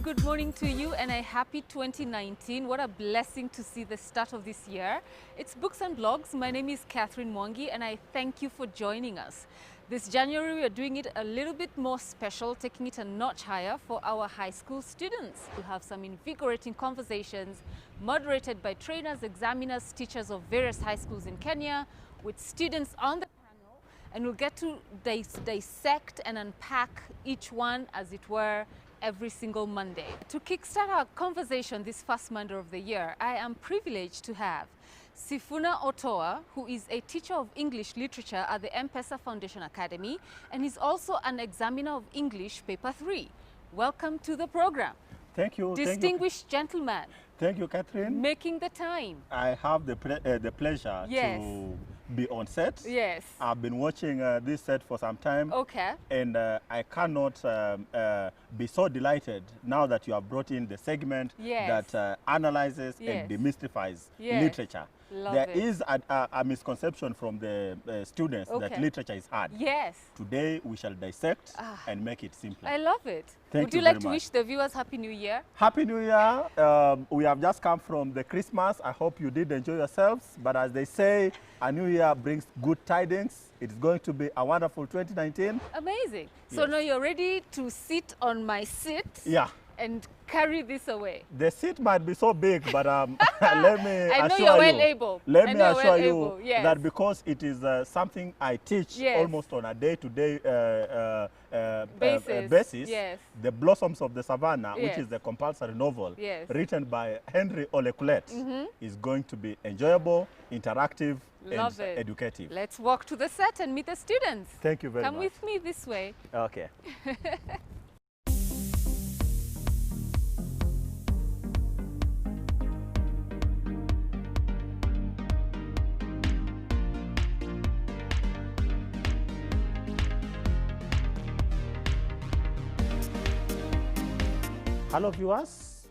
good morning to you and a happy 2019. What a blessing to see the start of this year. It's Books and Blogs. My name is Catherine Mwangi and I thank you for joining us. This January we are doing it a little bit more special, taking it a notch higher for our high school students. We'll have some invigorating conversations moderated by trainers, examiners, teachers of various high schools in Kenya with students on the panel, and we'll get to dissect and unpack each one as it were every single Monday. To kickstart our conversation this first Monday of the year, I am privileged to have Sifuna OTOA, who is a teacher of English literature at the M-Pesa Foundation Academy, and he's also an examiner of English Paper 3. Welcome to the program. Thank you. Distinguished gentleman. Thank you, Catherine. Making the time. I have the pleasure to be on set. Yes. I've been watching this set for some time. Okay. And I cannot be so delighted now that you have brought in the segment that analyzes and demystifies literature. There is a misconception from the students that literature is hard. Yes. Today we shall dissect and make it simple. I love it. Thank you like to wish the viewers Happy New Year? Happy New Year. We have just come from the Christmas. I hope you did enjoy yourselves. But as they say, a new year brings good tidings. It's going to be a wonderful 2019. Amazing. So now you're ready to sit on my seat. Yeah. And carry this away. The seat might be so big, but let me assure you. I know you're well able. Let me assure you that because it is something I teach almost on a day-to-day basis, The Blossoms of the Savannah, which is the compulsory novel written by Henry Ole Kulet, is going to be enjoyable, interactive, and educative. Let's walk to the set and meet the students. Thank you very much. Come with me this way. Okay. Hello viewers,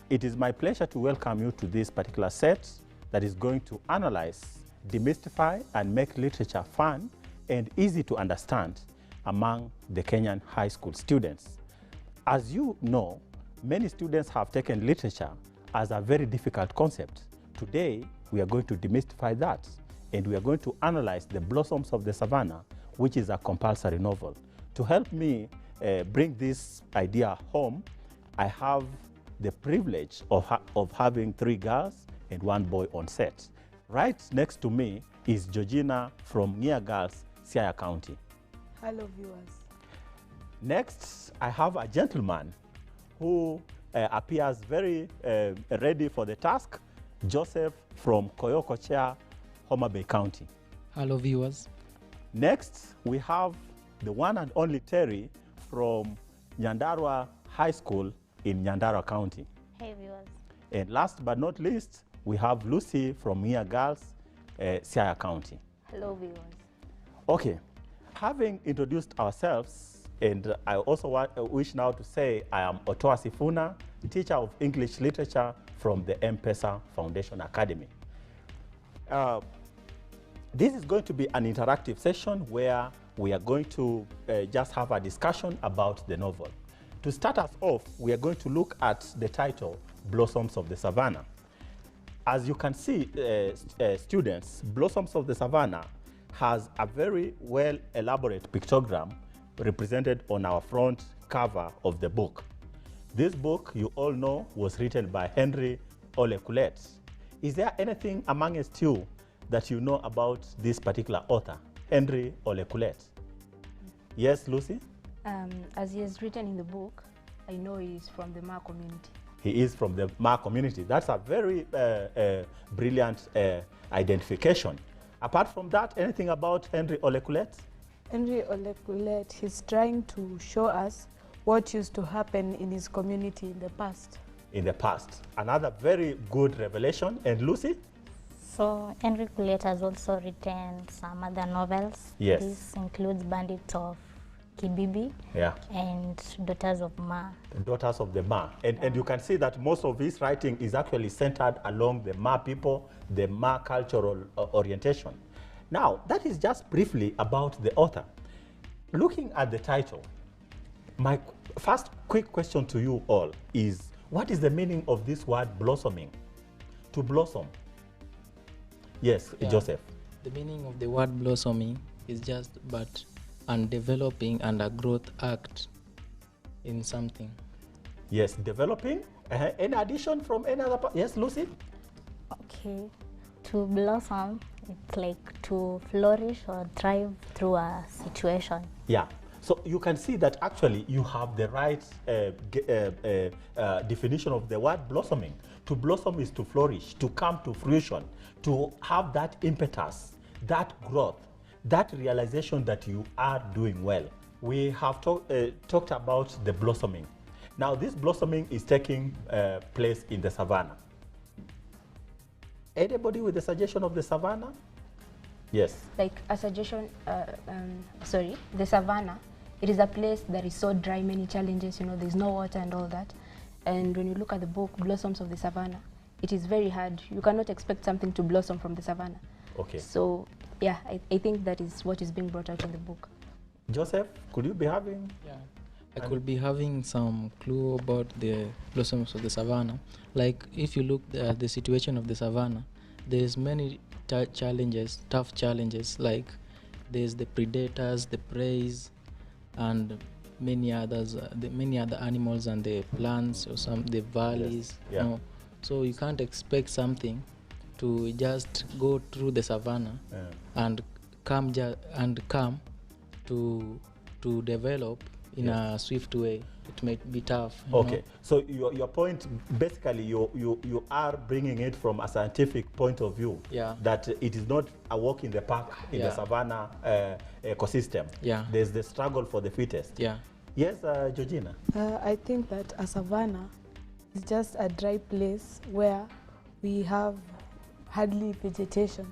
it is my pleasure to welcome you to this particular set that is going to analyze, demystify and make literature fun and easy to understand among the Kenyan high school students. As you know, many students have taken literature as a very difficult concept. Today, we are going to demystify that and we are going to analyze The Blossoms of the Savannah, which is a compulsory novel. To help me bring this idea home, I have the privilege of having 3 girls and 1 boy on set. Right next to me is Georgina from Nia Girls, Siaya County. Hello viewers. Next, I have a gentleman who appears very ready for the task, Joseph from Koyokochea, Homa Bay County. Hello viewers. Next, we have the one and only Terry from Nyandarua High School in Nyandarua County. Hey viewers. And last but not least, we have Lucy from Nia Girls, Siaya County. Hello viewers. Okay, having introduced ourselves, and I also wish now to say I am OTOA Sifuna, teacher of English literature from the M-Pesa Foundation Academy. This is going to be an interactive session where we are going to just have a discussion about the novel. To start us off, we are going to look at the title, Blossoms of the Savannah. As you can see, students, Blossoms of the Savannah has a very well elaborate pictogram represented on our front cover of the book. This book, you all know, was written by Henry Ole Kulet. Is there anything amongst you that you know about this particular author, Henry Ole Kulet? Yes, Lucy? As he has written in the book, I know he is from the Ma community. He is from the Ma community. That's a very brilliant identification. Apart from that, anything about Henry Ole Kulet? Henry Ole Kulet, he's trying to show us what used to happen in his community in the past. In the past. Another very good revelation. And Lucy? So Henry Kulet has also written some other novels. Yes. This includes Bandits of Kibibi and Daughters of Ma. Daughters of the Ma. And you can see that most of his writing is actually centered along the Ma people, the Ma cultural orientation. Now, that is just briefly about the author. Looking at the title, My first quick question to you all is, what is the meaning of this word blossoming? To blossom. Yes, yeah. Joseph. The meaning of the word blossoming is just but and developing and a growth act in something. Yes, developing. Any addition from any other part? Yes, Lucy? Okay. To blossom, it's like to flourish or thrive through a situation. Yeah. So you can see that actually you have the right definition of the word blossoming. To blossom is to flourish, to come to fruition, to have that impetus, that growth, that realization that you are doing well. We have talked about the blossoming. Now this blossoming is taking place in the savannah. Anybody with a suggestion of the savannah? Yes. Like a suggestion, the savannah, it is a place that is so dry, many challenges, you know, there's no water and all that. And when you look at the book, Blossoms of the Savannah, it is very hard. You cannot expect something to blossom from the savannah. Okay. So, yeah, I think that is what is being brought out in the book. Joseph, could you be having? Yeah. I could be having some clue about the blossoms of the savannah. Like if you look at the situation of the savannah, there's many challenges, tough challenges, like there's the predators, the preys, and many others, many other animals and the plants or the valleys. Yes. Yeah. You know? So you can't expect something to just go through the savannah and come to develop in a swift way. It might be tough. Okay, so your point, basically you are bringing it from a scientific point of view. Yeah. That it is not a walk in the park in the savannah ecosystem. Yeah. There's the struggle for the fittest. Yeah. Yes, Georgina? I think that a savannah is just a dry place where we have hardly vegetation.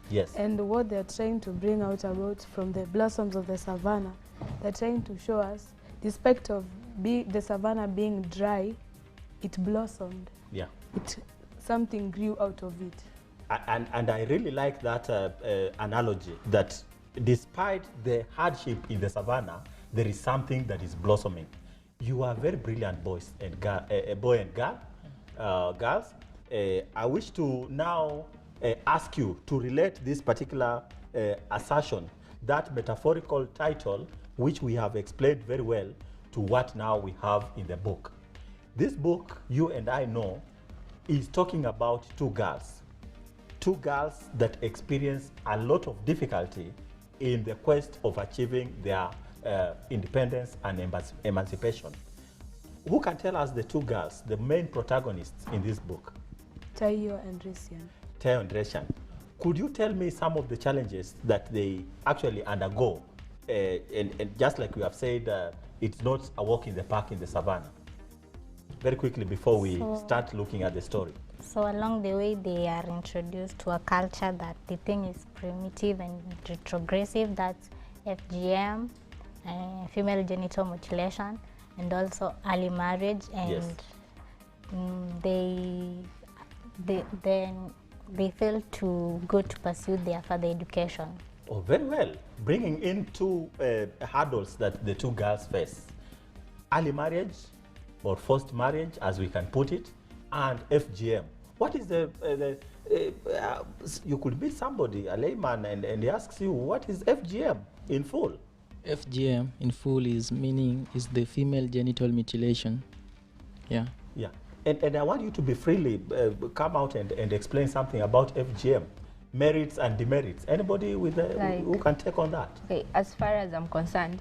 Yes. And what they're trying to bring out about from the blossoms of the savannah, they're trying to show us, despite of the savannah being dry, it blossomed. Yeah. Something grew out of it. And I really like that analogy, that despite the hardship in the savannah, there is something that is blossoming. You are very brilliant boys and boy and girl, girls. I wish to now ask you to relate this particular assertion, that metaphorical title, which we have explained very well, to what now we have in the book. This book, you and I know, is talking about two girls that experience a lot of difficulty in the quest of achieving their independence and emancipation. Who can tell us the two girls, the main protagonists in this book? Tayo and Resian. Tayo and Resian. Could you tell me some of the challenges that they actually undergo? And just like we have said, it's not a walk in the park in the savannah. Very quickly before we start looking at the story. So along the way, they are introduced to a culture that they think is primitive and retrogressive. That's FGM, female genital mutilation, and also early marriage. And they fail to go to pursue their further education. Oh, very well. Bringing in two hurdles that the two girls face. Early marriage, or forced marriage, as we can put it, and FGM. What is you could meet somebody, a layman, and he asks you, what is FGM in full? FGM in full is the female genital mutilation. Yeah. Yeah. And I want you to be freely come out and explain something about FGM. Merits and demerits. Anybody with who can take on that? Okay, as far as I'm concerned,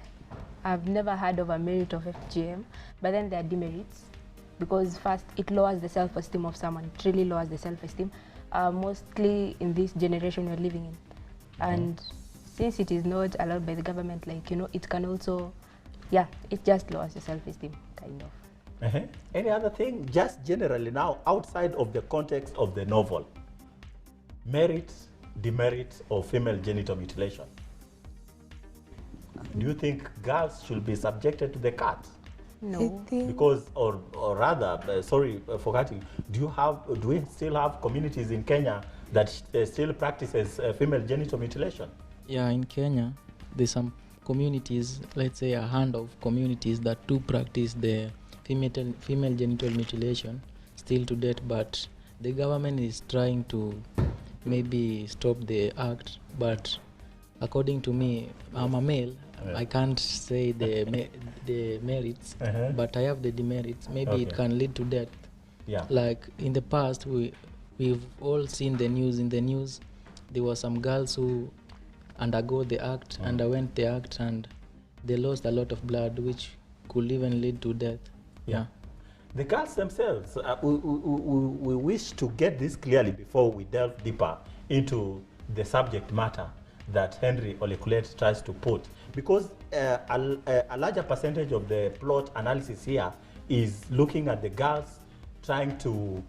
I've never heard of a merit of FGM, but then there are demerits, because first, it lowers the self-esteem of someone. It really lowers the self-esteem, mostly in this generation we're living in. And since it is not allowed by the government, like, you know, it can also, it just lowers the self-esteem, kind of. Any other thing, just generally now, outside of the context of the novel? Merits, demerits of female genital mutilation. Do you think girls should be subjected to the cut? No. Because, or rather, sorry for cutting, do we still have communities in Kenya that still practices female genital mutilation? Yeah, in Kenya, there's some communities, let's say a hand of communities that do practice the female genital mutilation still to date, but the government is trying to maybe stop the act. But according to me, I'm a male. I can't say the merits, but I have the demerits. Maybe it can lead to death. Yeah. Like in the past, we've all seen the news. In the news, there were some girls who underwent the act, and they lost a lot of blood, which could even lead to death. Yeah. The girls themselves, we wish to get this clearly before we delve deeper into the subject matter that Henry Olekulet tries to put, because a larger percentage of the plot analysis here is looking at the girls trying to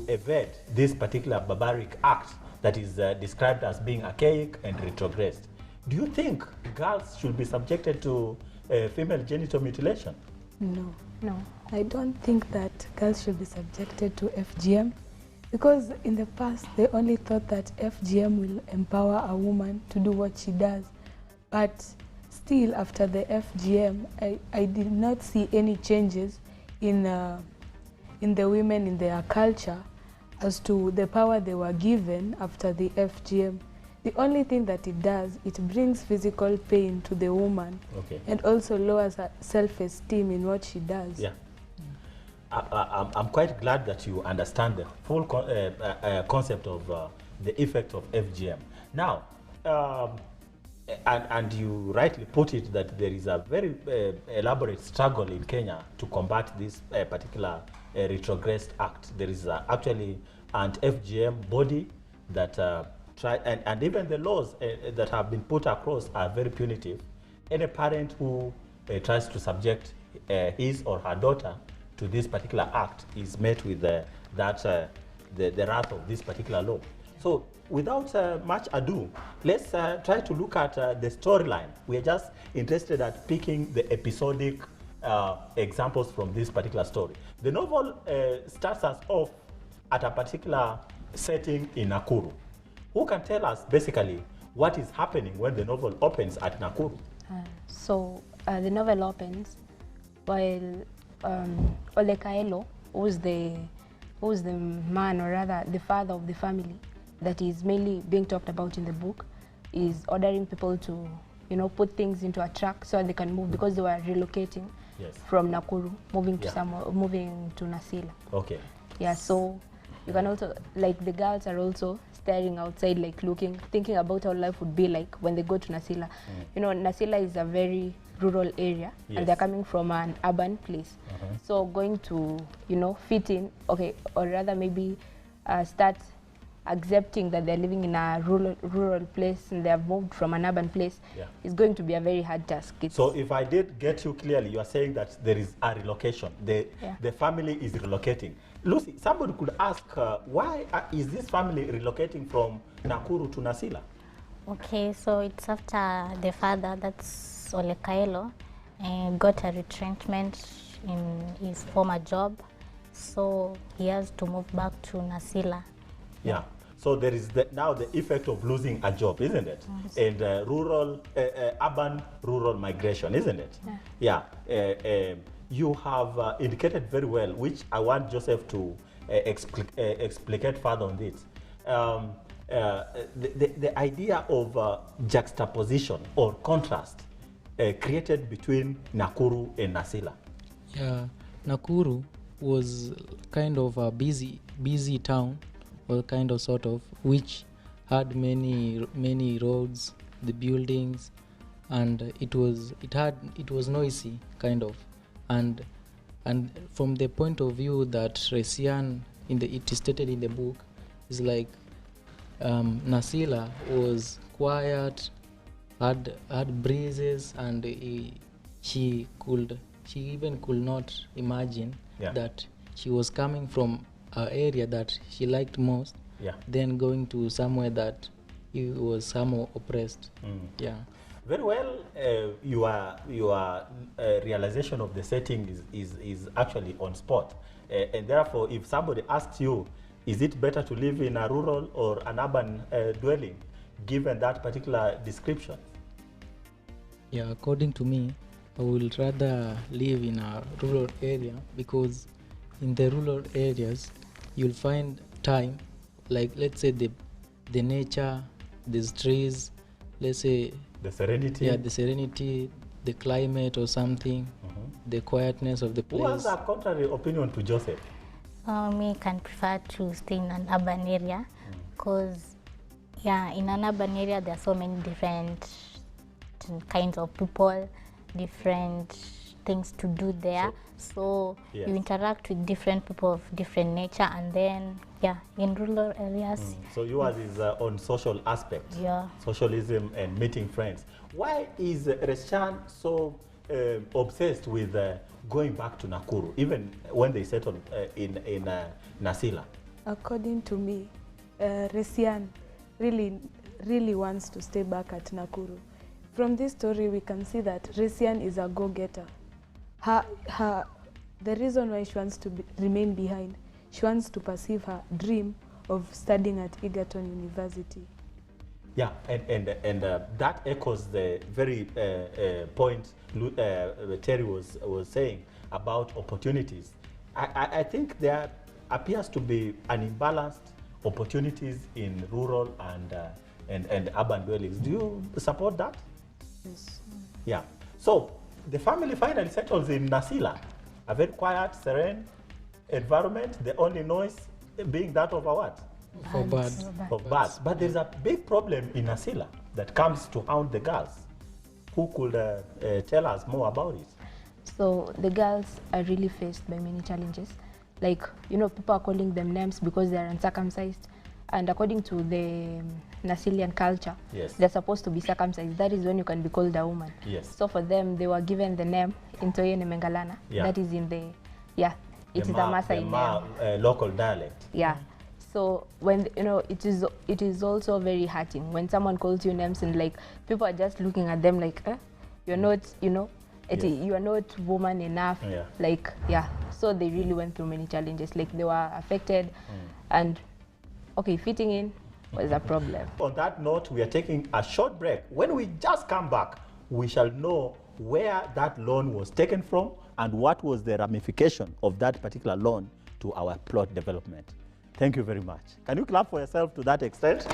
evade this particular barbaric act that is described as being archaic and retrogressed. Do you think girls should be subjected to female genital mutilation? No. I don't think that girls should be subjected to FGM, because in the past they only thought that FGM will empower a woman to do what she does. But still, after the FGM, I did not see any changes in the women in their culture as to the power they were given after the FGM. The only thing that it does, it brings physical pain to the woman, and also lowers her self-esteem in what she does. Yeah. I'm quite glad that you understand the full concept of the effect of FGM. Now, and you rightly put it that there is a very elaborate struggle in Kenya to combat this particular retrogressed act. There is actually an FGM body that and even the laws that have been put across are very punitive. Any parent who tries to subject his or her daughter to this particular act is met with the wrath of this particular law. So without much ado, let's try to look at the storyline. We are just interested at picking the episodic examples from this particular story. The novel starts us off at a particular setting in Nakuru. Who can tell us basically what is happening when the novel opens at Nakuru? So the novel opens while Olekaelo, who's the man, or rather the father of the family that is mainly being talked about in the book, is ordering people to, put things into a truck so they can move, because they were relocating from Nakuru, moving to Nasila. Okay. Yeah, so you can also, like, the girls are also staring outside, like looking, thinking about how life would be like when they go to Nasila. Nasila is a very rural area, and they're coming from an urban place. So going to, fit in, or rather maybe start accepting that they're living in a rural place and they have moved from an urban place is going to be a very hard task. So if I did get you clearly, you are saying that there is a relocation. The family is relocating. Lucy, somebody could ask, why is this family relocating from Nakuru to Nasila? Okay, so it's after the father, that's Olekaelo, got a retrenchment in his former job, so he has to move back to Nasila. Yeah. So there is now the effect of losing a job, isn't it? And urban-rural migration, isn't it? Yeah. You have indicated very well, which I want Joseph to explicate further on this. The idea of juxtaposition or contrast created between Nakuru and Nasila. Yeah, Nakuru was kind of a busy town, or kind of sort of, which had many roads, the buildings, and it was noisy kind of, and from the point of view that Resian it is stated in the book, is like Nasila was quiet, had breezes, and she even could not imagine that she was coming from an area that she liked most, then going to somewhere that he was somehow oppressed. Yeah. Very well. Your realization of the setting is actually on spot, and therefore, if somebody asks you, is it better to live in a rural or an urban dwelling, given that particular description? Yeah, according to me, I will rather live in a rural area, because in the rural areas you'll find time, like let's say the nature, these trees, let's say the serenity. Yeah, the serenity, the climate or something, the quietness of the place. Who has a contrary opinion to Joseph? Me can prefer to stay in an urban area, because yeah, in an urban area there are so many different kinds of people, different things to do there. So yes, you interact with different people of different nature, and then yeah, in rural areas. So yours is on social aspect, Yeah. socialism and meeting friends. Why is Reshan so obsessed with going back to Nakuru, even when they settled in Nasila? According to me, Resian really wants to stay back at Nakuru. From this story, we can see that Resian is a go-getter. The reason why she wants to remain behind, she wants to pursue her dream of studying at Egerton University. Yeah, and that echoes the very point Terry was saying about opportunities. I think there appears to be an imbalanced opportunities in rural and urban dwellings. Do you support that? Yes. Yeah. So the family finally settles in Nasila, a very quiet, serene environment. The only noise being that of a what? For birds. Of birds. But there's a big problem in Nasila that comes to haunt the girls. Who could tell us more about it? So the girls are really faced by many challenges. Like, you know, people are calling them names because they are uncircumcised. And according to the Nasilian culture, yes, they're supposed to be circumcised. That is when you can be called a woman. Yes. So for them, they were given the name Intoye Nemengalana. Yeah. That is in the, it is a Maasai name. Local dialect. Yeah. So when, you know, it is also very hurting when someone calls you names and like people are just looking at them like, you're not, you know, you are not woman enough. Yeah. Like, yeah. So they really went through many challenges. Like they were affected, and okay, fitting in was a problem. On that note, we are taking a short break. When we just come back, we shall know where that loan was taken from and what was the ramification of that particular loan to our plot development. Thank you very much. Can you clap for yourself to that extent?